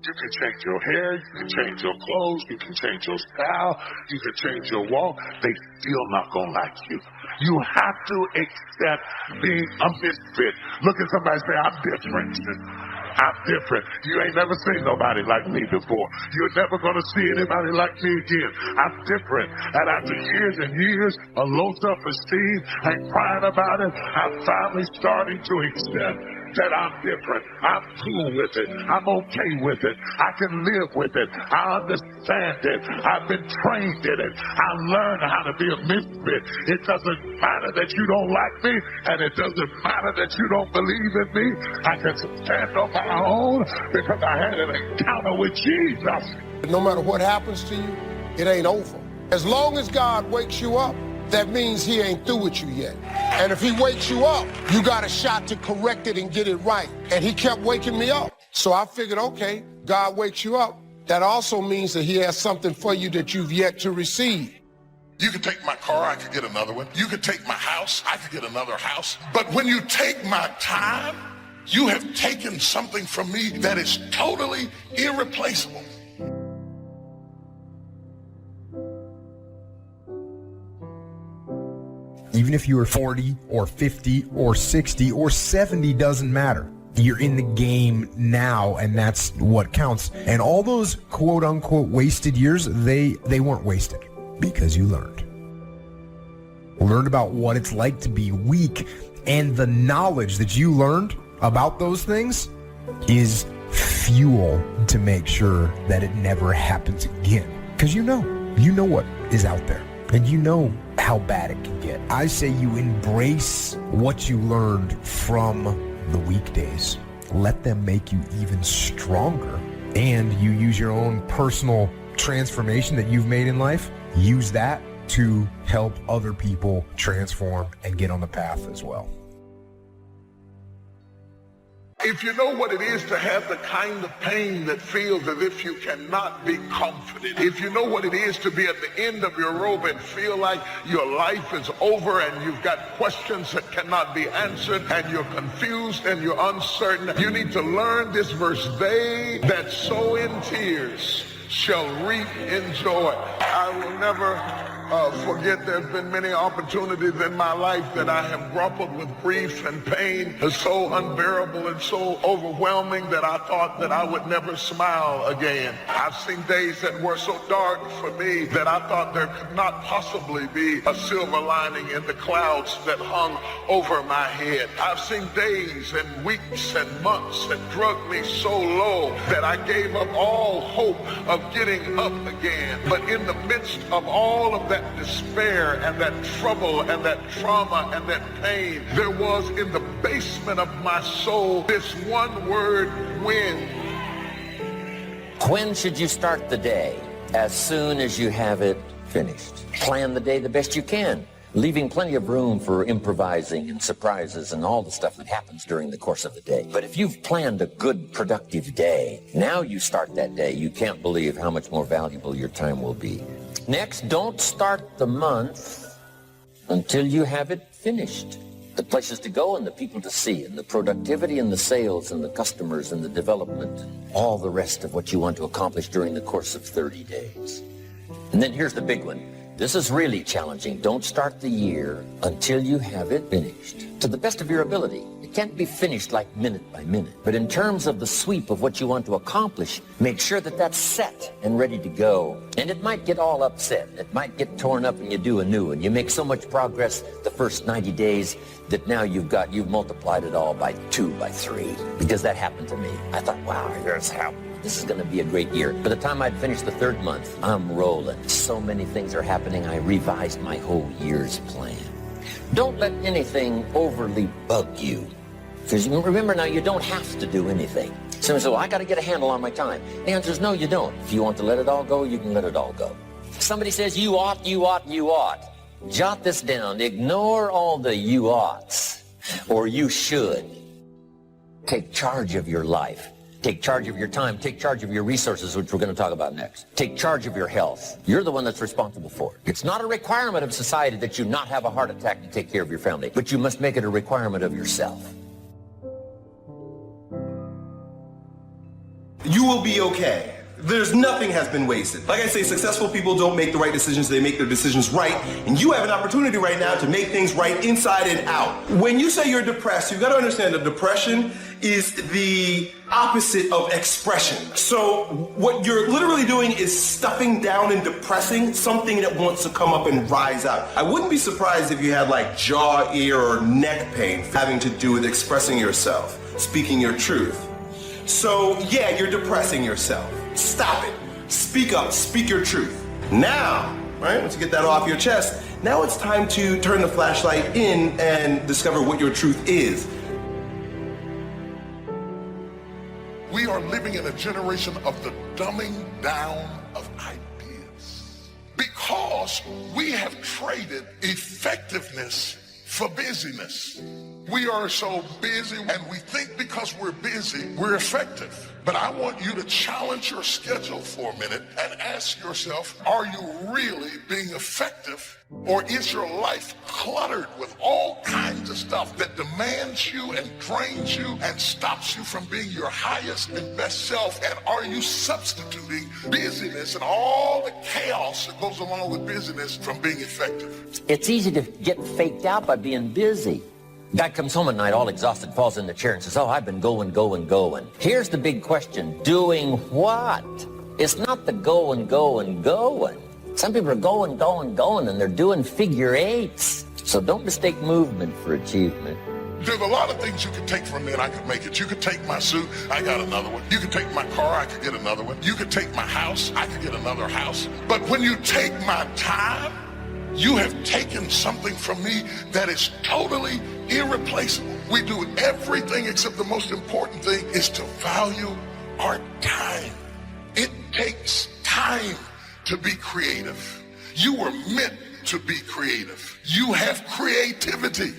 You can change your hair, you can change your clothes, you can change your style, you can change your walk. They still not gonna like you. You have to accept being a misfit. Look at somebody and say, I'm different. I'm different. You ain't never seen nobody like me before. You're never going to see anybody like me again. I'm different. And after years and years of low self-esteem and crying about it, I'm finally starting to accept that I'm different. I'm cool with it. I'm okay with it. I can live with it. I understand it. I've been trained in it. I learned how to be a misfit. It doesn't matter that you don't like me, and it doesn't matter that you don't believe in me. I can stand on my own because I had an encounter with Jesus. No matter what happens to you, it ain't over. As long as God wakes you up, that means he ain't through with you yet. And if he wakes you up, you got a shot to correct it and get it right. And he kept waking me up. So I figured, okay, God wakes you up. That also means that he has something for you that you've yet to receive. You could take my car, I could get another one. You could take my house, I could get another house. But when you take my time, you have taken something from me that is totally irreplaceable. Even if you are 40 or 50 or 60 or 70, doesn't matter. You're in the game now, and that's what counts. And all those quote unquote wasted years, they weren't wasted because you learned. Learned about what it's like to be weak, and the knowledge that you learned about those things is fuel to make sure that it never happens again. Because you know what is out there, and you know how bad it can get. I say you embrace what you learned from the weekdays. Let them make you even stronger. And you use your own personal transformation that you've made in life. Use that to help other people transform and get on the path as well. If you know what it is to have the kind of pain that feels as if you cannot be comforted, if you know what it is to be at the end of your rope and feel like your life is over and you've got questions that cannot be answered and you're confused and you're uncertain, you need to learn this verse. They that sow in tears shall reap in joy. I will never forget there's been many opportunities in my life that I have grappled with grief and pain so unbearable and so overwhelming that I thought that I would never smile again. I've seen days that were so dark for me that I thought there could not possibly be a silver lining in the clouds that hung over my head. I've seen days and weeks and months that drugged me so low that I gave up all hope of getting up again. But in the midst of all of that despair and that trouble and that trauma and that pain, there was in the basement of my soul this one word: when. When should you start the day? As soon as you have it finished. Plan the day the best you can, leaving plenty of room for improvising and surprises and all the stuff that happens during the course of the day. But if you've planned a good, productive day, now you start that day, you can't believe how much more valuable your time will be. Next, don't start the month until you have it finished. The places to go and the people to see and the productivity and the sales and the customers and the development, all the rest of what you want to accomplish during the course of 30 days. And then here's the big one. This is really challenging. Don't start the year until you have it finished. To the best of your ability. It can't be finished like minute by minute. But in terms of the sweep of what you want to accomplish, make sure that that's set and ready to go. And it might get all upset. It might get torn up and you do a new one. You make so much progress the first 90 days that now you've multiplied it all by 2, by 3. Because that happened to me. I thought, wow, here's how. This is going to be a great year. By the time I'd finished the 3rd month, I'm rolling. So many things are happening, I revised my whole year's plan. Don't let anything overly bug you. Because remember now, you don't have to do anything. Someone says, well, I got to get a handle on my time. The answer is no, you don't. If you want to let it all go, you can let it all go. Somebody says, you ought, you ought, you ought. Jot this down. Ignore all the you oughts or you should. Take charge of your life. Take charge of your time. Take charge of your resources, which we're going to talk about next. Take charge of your health. You're the one that's responsible for it. It's not a requirement of society that you not have a heart attack to take care of your family, but you must make it a requirement of yourself. You will be okay. There's nothing has been wasted. Like I say, successful people don't make the right decisions, they make their decisions right. And you have an opportunity right now to make things right inside and out. When you say you're depressed, you've got to understand that depression is the opposite of expression. So what you're literally doing is stuffing down and depressing something that wants to come up and rise out. I wouldn't be surprised if you had like jaw, ear, or neck pain having to do with expressing yourself, speaking your truth. So yeah, you're depressing yourself. Stop it. Speak up. Speak your truth. Now, right, once you get that off your chest, now it's time to turn the flashlight in and discover what your truth is. We are living in a generation of the dumbing down of ideas because we have traded effectiveness for busyness. We are so busy and we think because we're busy, we're effective. But I want you to challenge your schedule for a minute and ask yourself, are you really being effective? Or is your life cluttered with all kinds of stuff that demands you and drains you and stops you from being your highest and best self? And are you substituting busyness and all the chaos that goes along with busyness from being effective? It's easy to get faked out by being busy. Guy comes home at night all exhausted, falls in the chair and says, oh, I've been going. Here's the big question. Doing what? It's not the going. Some people are going, and they're doing figure eights. So don't mistake movement for achievement. There's a lot of things you can take from me and I could make it. You could take my suit, I got another one. You could take my car, I could get another one. You could take my house, I could get another house. But when you take my time, you have taken something from me that is totally irreplaceable. We do everything except the most important thing is to value our time. It takes time to be creative. You were meant to be creative. You have creativity.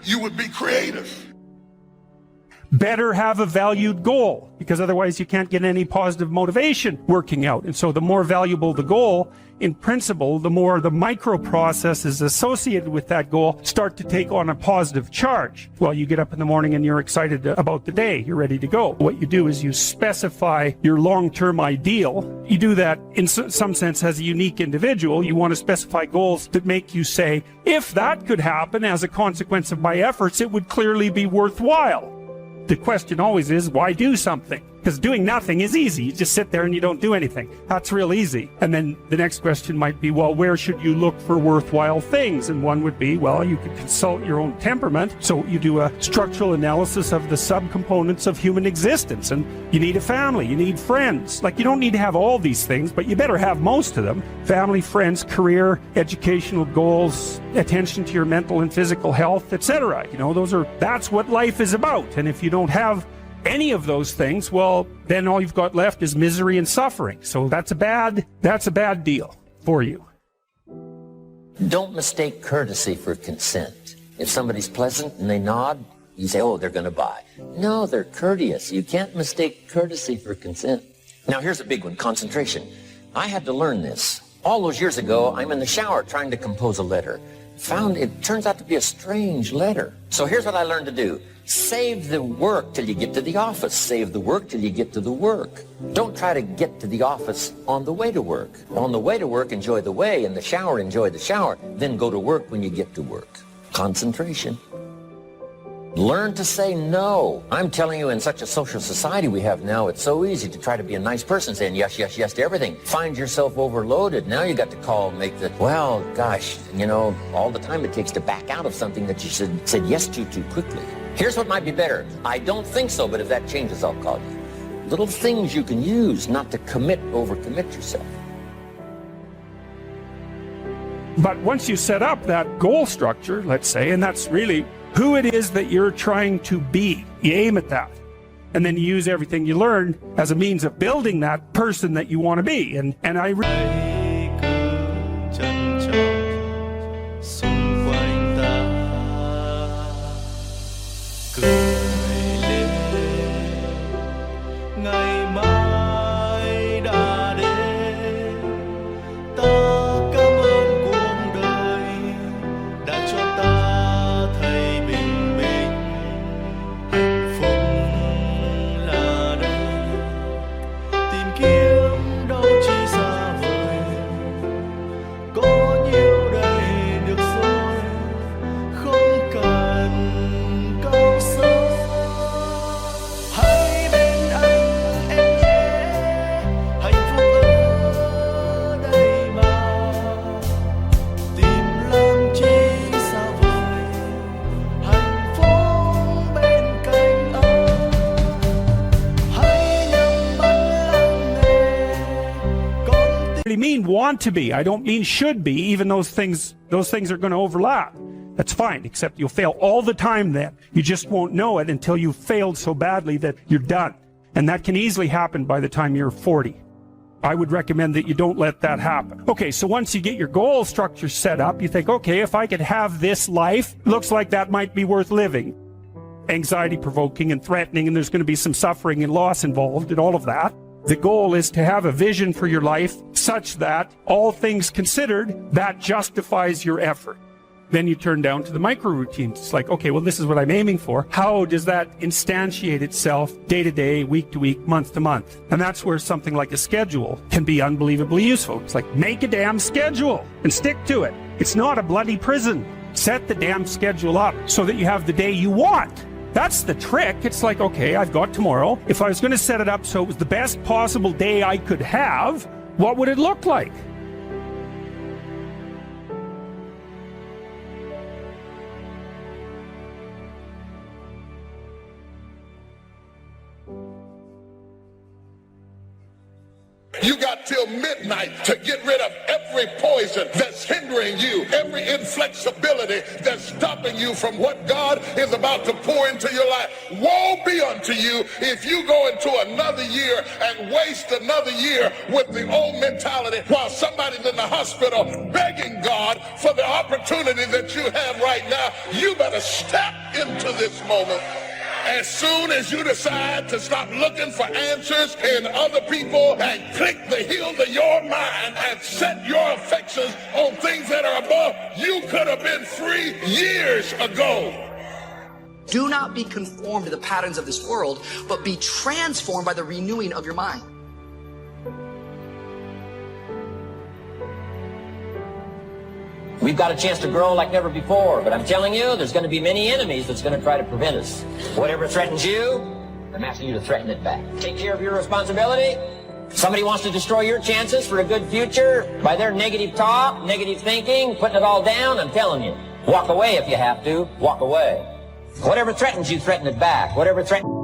You would be creative. Better have a valued goal, because otherwise you can't get any positive motivation working out. And so the more valuable the goal, in principle, the more the microprocesses associated with that goal start to take on a positive charge. Well, you get up in the morning and you're excited about the day. You're ready to go. What you do is you specify your long-term ideal. You do that in some sense as a unique individual. You want to specify goals that make you say, if that could happen as a consequence of my efforts, it would clearly be worthwhile. The question always is, why do something? Because doing nothing is easy. You just sit there and you don't do anything. That's real easy. And then the next question might be, well, where should you look for worthwhile things? And one would be, well, you could consult your own temperament. So you do a structural analysis of the subcomponents of human existence. And you need a family, you need friends. Like, you don't need to have all these things, but you better have most of them. Family, friends, career, educational goals, attention to your mental and physical health, etc. You know, that's what life is about. And if you don't have any of those things, well, then all you've got left is misery and suffering. So that's a bad deal for you. Don't mistake courtesy for consent. If somebody's pleasant and they nod, you say, oh, they're going to buy. No, they're courteous. You can't mistake courtesy for consent. Now, here's a big one, concentration. I had to learn this. All those years ago, I'm in the shower trying to compose a letter. Found it turns out to be a strange letter. So here's what I learned to do. Save the work till you get to the office. Save the work till you get to the work. Don't try to get to the office on the way to work. On the way to work, enjoy the way. In the shower, enjoy the shower. Then go to work when you get to work. Concentration. Learn to say no. I'm telling you, in such a social society we have now, it's so easy to try to be a nice person, saying yes, yes, yes to everything. Find yourself overloaded. Now you got to call, make the, well, gosh, you know, all the time it takes to back out of something that you said yes to too quickly. Here's what might be better. I don't think so, but if that changes, I'll call you. Little things you can use not to overcommit yourself. But once you set up that goal structure, let's say, and that's really who it is that you're trying to be, you aim at that. And then you use everything you learn as a means of building that person that you want to be. And I mean want to be. I don't mean should be, even those things are going to overlap. That's fine, except you'll fail all the time then. You just won't know it until you've failed so badly that you're done. And that can easily happen by the time you're 40. I would recommend that you don't let that happen. Okay, so once you get your goal structure set up, you think, okay, if I could have this life, looks like that might be worth living. Anxiety provoking and threatening, and there's going to be some suffering and loss involved and all of that. The goal is to have a vision for your life such that, all things considered, that justifies your effort. Then you turn down to the micro routines. It's like, okay, well, this is what I'm aiming for. How does that instantiate itself day to day, week to week, month to month? And that's where something like a schedule can be unbelievably useful. It's like, make a damn schedule and stick to it. It's not a bloody prison. Set the damn schedule up so that you have the day you want. That's the trick. It's like, okay, I've got tomorrow. If I was going to set it up so it was the best possible day I could have, what would it look like? You got till midnight to get rid of every poison that's hindering you, every inflexibility that's stopping you from what God is about to pour into your life. Woe be unto you if you go into another year and waste another year with the old mentality while somebody's in the hospital begging God for the opportunity that you have right now. You better step into this moment. As soon as you decide to stop looking for answers in other people and click the heel to your mind and set your affections on things that are above, you could have been free years ago. Do not be conformed to the patterns of this world, but be transformed by the renewing of your mind. We've got a chance to grow like never before, but I'm telling you, there's going to be many enemies that's going to try to prevent us. Whatever threatens you, I'm asking you to threaten it back. Take care of your responsibility. Somebody wants to destroy your chances for a good future by their negative talk, negative thinking, putting it all down. I'm telling you, walk away if you have to. Walk away. Whatever threatens you, threaten it back. Whatever threatens...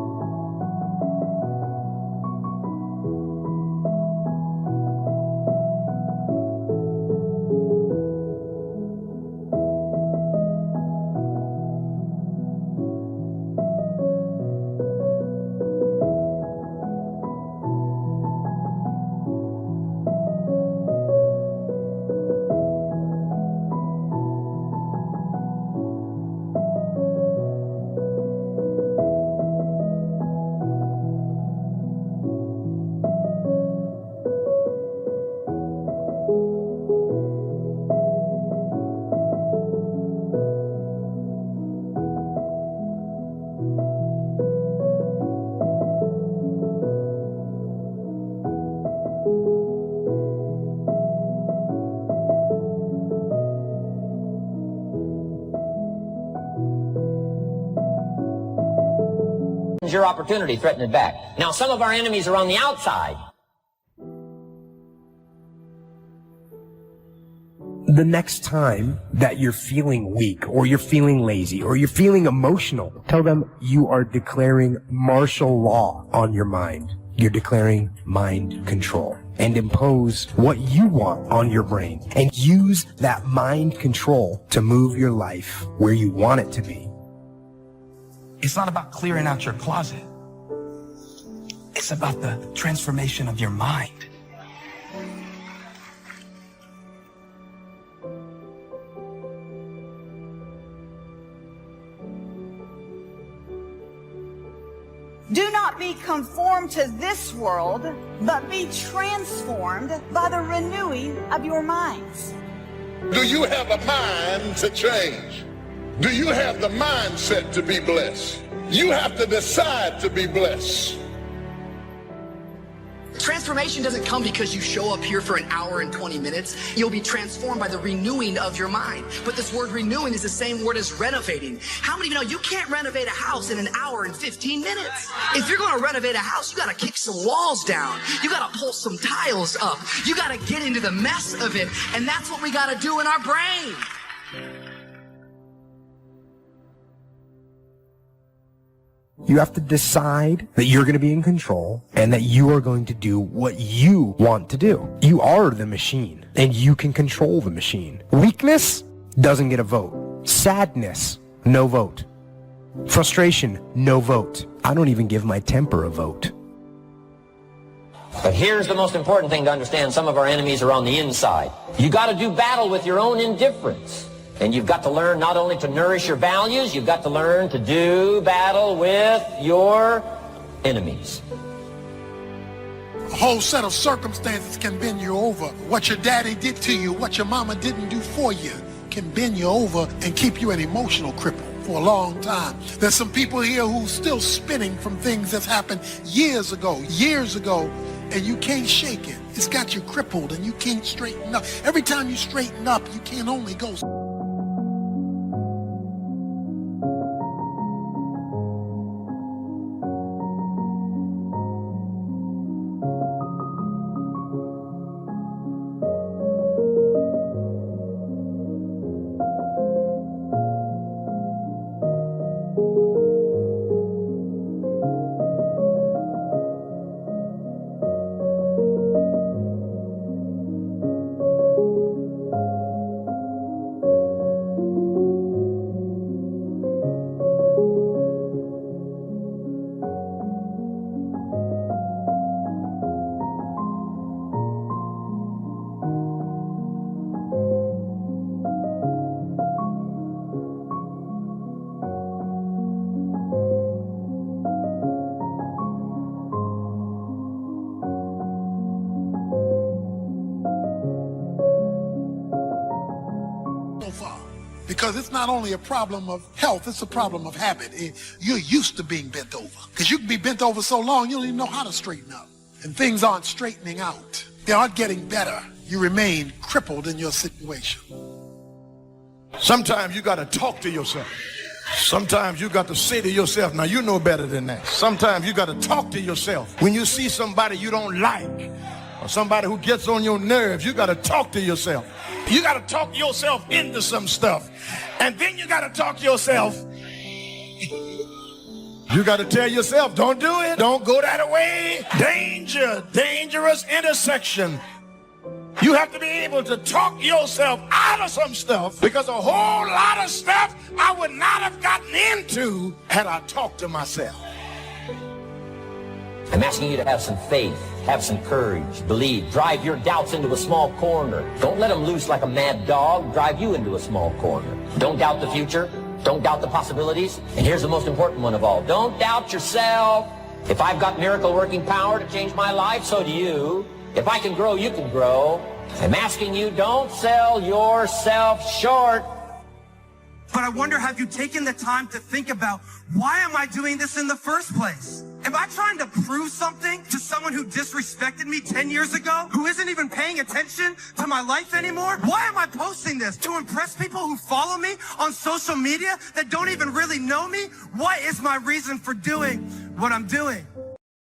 your opportunity, threaten it back. Now, some of our enemies are on the outside. The next time that you're feeling weak or you're feeling lazy or you're feeling emotional, tell them you are declaring martial law on your mind. You're declaring mind control, and impose what you want on your brain and use that mind control to move your life where you want it to be. It's not about clearing out your closet. It's about the transformation of your mind. Do not be conformed to this world, but be transformed by the renewing of your minds. Do you have a mind to change? Do you have the mindset to be blessed? You have to decide to be blessed. Transformation doesn't come because you show up here for an hour and 20 minutes. You'll be transformed by the renewing of your mind. But this word renewing is the same word as renovating. How many of you know you can't renovate a house in an hour and 15 minutes? If you're going to renovate a house, you got to kick some walls down. You got to pull some tiles up. You got to get into the mess of it. And that's what we got to do in our brain. You have to decide that you're going to be in control and that you are going to do what you want to do. You are the machine and you can control the machine. Weakness doesn't get a vote. Sadness, no vote. Frustration, no vote. I don't even give my temper a vote. But here's the most important thing to understand. Some of our enemies are on the inside. You got to do battle with your own indifference. And you've got to learn not only to nourish your values, you've got to learn to do battle with your enemies. A whole set of circumstances can bend you over. What your daddy did to you, what your mama didn't do for you, can bend you over and keep you an emotional cripple for a long time. There's some people here who's still spinning from things that's happened years ago, and you can't shake it. It's got you crippled and you can't straighten up. Every time you straighten up, you can only go. Because it's not only a problem of health, it's a problem of habit. You're used to being bent over. Because you can be bent over so long, you don't even know how to straighten up. And things aren't straightening out. They aren't getting better. You remain crippled in your situation. Sometimes you got to talk to yourself. Sometimes you got to say to yourself, now you know better than that. Sometimes you got to talk to yourself. When you see somebody you don't like, or somebody who gets on your nerves, you got to talk to yourself. You got to talk yourself into some stuff. And then you got to talk yourself. You got to tell yourself, don't do it. Don't go that way. Danger, dangerous intersection. You have to be able to talk yourself out of some stuff, because a whole lot of stuff I would not have gotten into had I talked to myself. I'm asking you to have some faith, have some courage, believe, drive your doubts into a small corner. Don't let them loose like a mad dog, drive you into a small corner. Don't doubt the future, don't doubt the possibilities, and here's the most important one of all, don't doubt yourself. If I've got miracle working power to change my life, so do you. If I can grow, you can grow. I'm asking you, don't sell yourself short. But I wonder, have you taken the time to think about, why am I doing this in the first place? Am I trying to prove something to someone who disrespected me 10 years ago, who isn't even paying attention to my life anymore? Why am I posting this? To impress people who follow me on social media that don't even really know me? What is my reason for doing what I'm doing?